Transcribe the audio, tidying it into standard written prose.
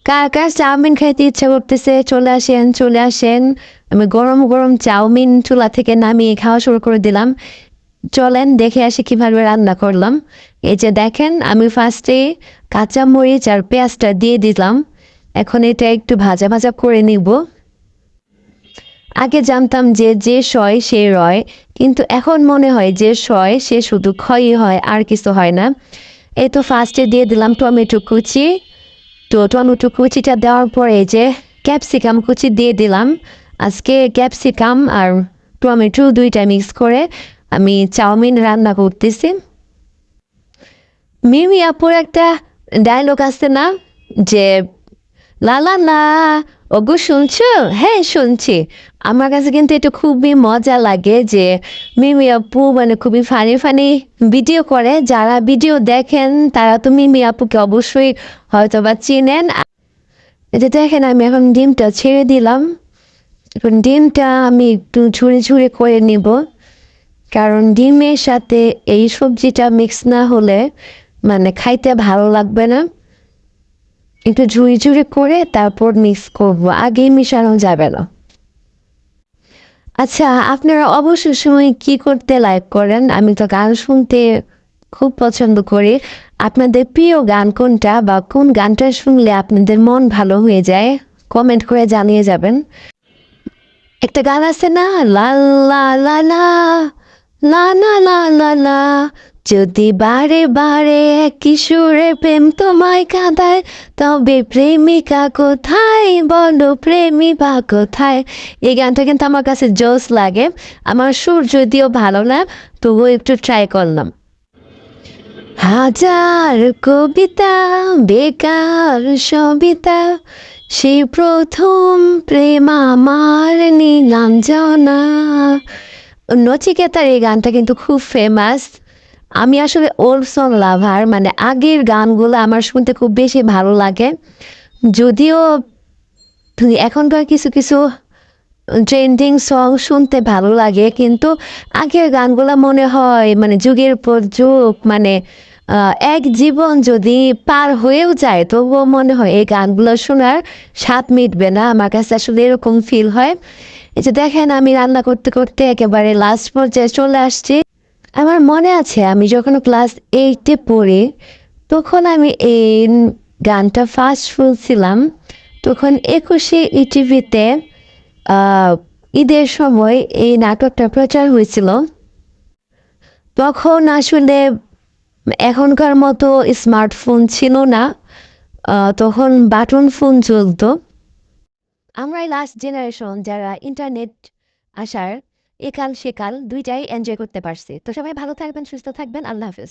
কার কার chowmein খাইতে ইচ্ছা করতেছে চলে আসেন চলে আসেন। আমি গরম গরম চাউমিন চুলা থেকে নামিয়ে খাওয়া শুরু করে দিলাম। চলেন দেখে আসি কিভাবে রান্না করলাম। এই যে দেখেন আমি ফার্স্টে কাঁচা মরিচ আর পেঁয়াজটা দিয়ে দিলাম। এখন এটা একটু ভাজা ভাজা করে নিব। আগে জানতাম যে যে সয় সে রয়, কিন্তু এখন মনে হয় যে সয় সে শুধু ক্ষয়ই হয় আর কিছু হয় না। এই তো ফার্স্টে দিয়ে দিলাম টমেটো কুচি। তো টমেটো কুচিটা দেওয়ার পরে এই যে ক্যাপসিকাম কুচি দিয়ে দিলাম। আজকে ক্যাপসিকাম আর টমেটো দুইটা মিক্স করে আমি চাউমিন রান্না করতেছি। মিমি আপুর একটা ডায়লগ আছে না, যে লা লা লা, ওগো শুনছো? হ্যাঁ শুনছি। আমার কাছে কিন্তু এটা খুবই মজা লাগে যে মিমি আপু মানে খুবই ফানি ফানি ভিডিও করে। যারা ভিডিও দেখেন তারা তো মিমি আপুকে অবশ্যই হয়তো বা চিনেন। এটা দেখেন আমি এখন ডিমটা ছেড়ে দিলাম। এখন ডিমটা আমি একটু ঝুড়ে ঝুড়ে করে নিব, কারণ ডিমের সাথে এই সবজিটা মিক্স না হলে মানে খাইতে ভালো লাগবে না। একটু ঝুড়ি ঝুড়ি করে তারপর মিক্স করব, আগেই মিশানো যাবে না। আচ্ছা, আপনারা অবসর সময় কি করতে লাইক করেন? আমি তো গান শুনতে খুব পছন্দ করি। আপনাদের প্রিয় গান কোনটা, বা কোন গানটা শুনলে আপনাদের মন ভালো হয়ে যায়? কমেন্ট করে জানিয়ে যাবেন। একটা গান আছে না, লা লা লা লা, লা না লা লা লা, যদি বারে বারে কিশোরে প্রেম তোমায় কাঁদায়, তবে প্রেমিকা কোথায় বলো, প্রেমিকা কোথায়? এই গানটা কিন্তু আমার কাছে জোস লাগে। আমার সুর যদিও ভালো না, তবুও একটু ট্রাই করলাম। হাজার কবিতা বেকার সবিতা, সেই প্রথম প্রেম আমার নীলাঞ্জনা। নচিকেতার এই গানটা কিন্তু খুব ফেমাস। আমি আসলে ওল্ড সং লাভার, মানে আগের গানগুলো আমার শুনতে খুব বেশি ভালো লাগে। যদিও এখনকার কিছু কিছু ট্রেন্ডিং সং শুনতে ভালো লাগে, কিন্তু আগের গানগুলো মনে হয় মানে যুগের পর যুগ, মানে এক জীবন যদি পার হয়েও যায় তবুও মনে হয় এই গানগুলো শোনার স্বাদ মিটবে না। আমার কাছে আসলে এরকম ফিল হয়। এই যে দেখেন আমি রান্না করতে করতে একেবারে লাস্ট পর্যায়ে চলে আসছি। আমার মনে আছে আমি যখন ক্লাস 8-এ পড়ি, তখন আমি এই গানটা ফার্স্ট শুনছিলাম। তখন 21শে ইটিভিতে ঈদের সময় এই নাটকটা প্রচার হয়েছিল। তখন আসলে এখনকার মতো স্মার্টফোন ছিল না। তখন বাটন ফোন চলতো। আমরাই লাস্ট জেনারেশন যারা ইন্টারনেট আসার একাল সেকাল দুইটাই এনজয় করতে পারছি। তো সবাই ভালো থাকবেন, সুস্থ থাকবেন। আল্লাহ হাফেজ।